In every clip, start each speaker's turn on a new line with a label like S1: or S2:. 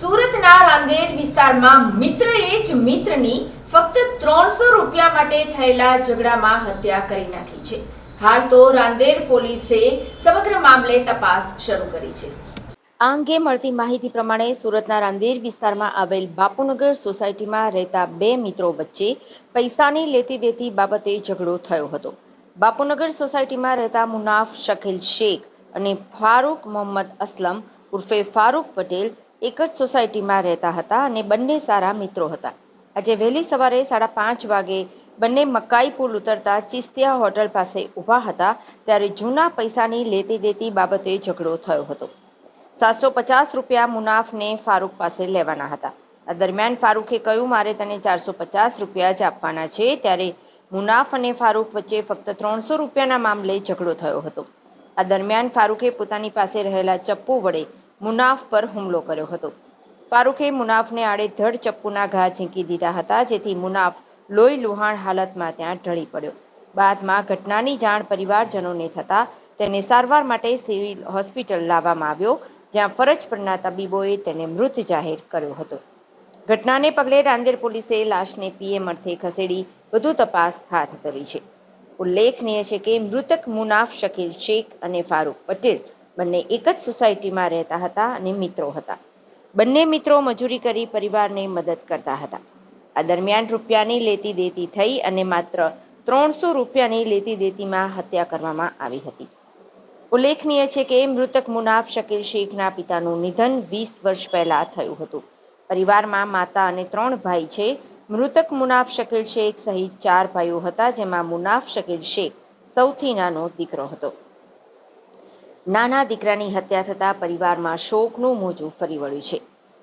S1: સુરતના રાંદેર વિસ્તારમાં મિત્રએ જ મિત્રની ફક્ત 300 રૂપિયા માટે થયેલા ઝઘડામાં હત્યા કરી નાખી છે. હાલ તો રાંદેર પોલીસે સમગ્ર મામલે તપાસ શરૂ કરી છે.
S2: આ અંગે મળતી માહિતી પ્રમાણે સુરતના રાંદેર વિસ્તારમાં આવેલ બાપુનગર સોસાયટીમાં રહેતા બે મિત્રો વચ્ચે પૈસાની લેતી દેતી બાબતે ઝઘડો થયો હતો. બાપુનગર સોસાયટીમાં રહેતા મુનાફ શકીલ શેખ અને ફારૂક મોહમ્મદ અસલમ ઉર્ફે ફારૂક પટેલ એક જ સોસાયટીમાં રહેતા હતા અને બંને સારા મિત્રો હતા. આજે વહેલી સવારે 5:30 વાગે બંને મકાઈ પુલ ઉતરતા ચિસ્તિયા હોટલ પાસે ઊભા હતા ત્યારે જૂના પૈસાની લેતી દેતી બાબતે ઝઘડો થયો હતો. 750 રૂપિયા મુનાફને ફારૂક પાસે લેવાના હતા. આ દરમિયાન ફારૂકે કહ્યું, મારે તને 450 રૂપિયા જ આપવાના છે. ત્યારે મુનાફ અને ફારૂક વચ્ચે ફક્ત 300 રૂપિયાના મામલે ઝઘડો થયો હતો. આ દરમિયાન ફારૂકે પોતાની પાસે રહેલા ચપ્પુ વડે મુનાફ પર હુમલો કર્યો હતો. ફારૂકે મુનાફને આડેધડ ચપ્પુના ઘા ઝીંકી દીધા હતા, જેથી મુનાફ લોહી લુહાણ હાલતમાં ત્યાં ઢળી પડ્યો. બાદમાં ઘટનાની જાણ પરિવારજનોને થતાં તેને સારવાર માટે સિવિલ હોસ્પિટલ લાવવામાં આવ્યો, જ્યાં ફરજ પરના તબીબોએ તેને મૃત જાહેર કર્યો હતો. ઘટનાને પગલે રાંદેર પોલીસે લાશને પીએમ અર્થે ખસેડી વધુ તપાસ હાથ ધરી છે. ઉલ્લેખનીય છે કે મૃતક મુનાફ શકીલ શેખ અને ફારૂક પટેલ બંને એક જ સોસાયટીમાં રહેતા હતા અને મિત્રો હતા. બંને મિત્રો મજૂરી કરી પરિવારને મદદ કરતા હતા. આ દરમિયાન રૂપિયાની લેતી દેતી થઈ અને માત્ર 300 રૂપિયાની લેતી દેતીમાં હત્યા કરવામાં આવી હતી. ઉલ્લેખનીય છે કે મૃતક મુનાફ શકીલ શેખના પિતાનું નિધન 20 વર્ષ પહેલા થયું હતું. પરિવારમાં માતા અને 3 ભાઈ છે. મૃતક મુનાફ શકીલ શેખ સહિત 4 ભાઈઓ હતા, જેમાં મુનાફ શકીલ શેખ સૌથી નાનો દીકરો હતો. નાના દીકરાની હત્યા થતાં પરિવારમાં શોકનું મોજું ફરી વળ્યું છે.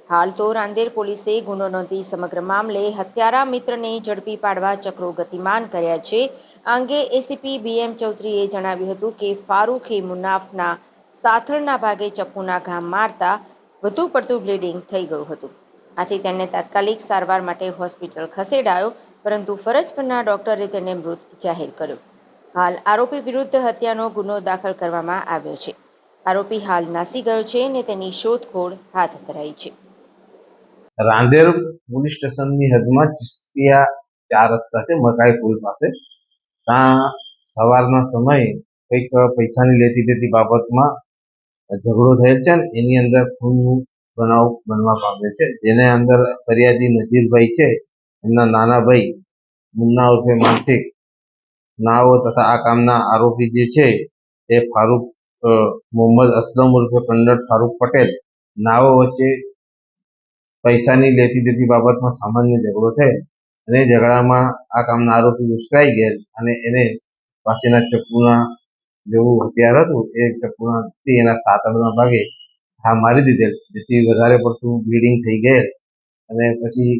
S2: હાલ તો રાંદેર પોલીસે ગુનો નોંધી સમગ્ર મામલે હત્યારા મિત્રને ઝડપી પાડવા ચક્રો ગતિમાન કર્યા છે. આ અંગે એસીપી બીએમ ચૌધરીએ જણાવ્યું હતું કે ફારૂકે મુનાફના સાથળના ભાગે ચપ્પુના ઘા મારતા વધુ પડતું બ્લીડિંગ થઈ ગયું હતું. આથી તેને તાત્કાલિક સારવાર માટે હોસ્પિટલ ખસેડાયો, પરંતુ ફરજ પરના ડોક્ટરે તેને મૃત જાહેર કર્યો. હાલ આરોપી વિરુદ્ધ હત્યાનો ગુનો દાખલ કરવામાં આવ્યો છે. આરોપી હાલ નાસી ગયો છે અને તેની શોધખોળ હાથ ધરાઈ છે.
S3: રાંદેર પોલીસ સ્ટેશનની હદમાં ચિસ્તિયા 4 રસ્તા છે, મકાઈ પુલ પાસે. ત્યાં સવારના સમયે કંઈક પૈસાની લેતી દેતી બાબતમાં ઝઘડો થયેલ છે ને એની અંદર ખૂનનું બનાવ બનવા પામે છે, જેને અંદર ફરિયાદી નજીરભાઈ છે, એમના નાના ભાઈ મુન્ના ઉર્ફે માનસિક નાઓ તથા આ કામના આરોપી જે છે એ ફારૂક મોહમ્મદ અસલમ ઉર્ફે કંડર ફારૂક પટેલ નાઓ વચ્ચે પૈસાની લેતી દેતી બાબતમાં સામાન્ય ઝઘડો થયેલ અને ઝઘડામાં આ કામના આરોપી ઉશ્કેરાઈ ગયેલ અને એને પાસેના ચપ્પુના જેવું હથિયાર હતું એ ચપ્પુના એના સાથળના ભાગે ઘા મારી દીધેલ, જેથી વધારે પડતું બ્લીડિંગ થઈ ગયેલ અને પછી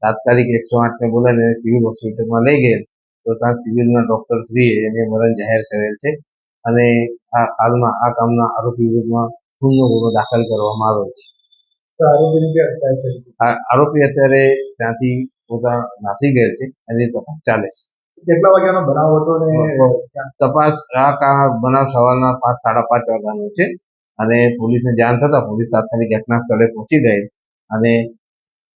S3: તાત્કાલિક 108ને બોલાવીને સિવિલ હોસ્પિટલમાં લઈ ગયેલ, તો ત્યાં સિવિલના ડૉક્ટરશ્રીએ એને મરણ જાહેર કરેલ છે અને હાલમાં આ કામના આરોપી વિરુદ્ધમાં ખૂનનો ગુનો દાખલ કરવામાં આવેલ છે. આરોપી અત્યારે ત્યાંથી પોતા નાસી ગયેલ છે અને તપાસ ચાલે છે.
S4: કેટલા વાગ્યાનો બનાવ હતો ને
S3: તપાસ આ બનાવ સવારના 5-5:30 વાગ્યાનો છે અને પોલીસને જાણ થતા પોલીસ તાત્કાલિક ઘટના સ્થળે પહોંચી ગઈ અને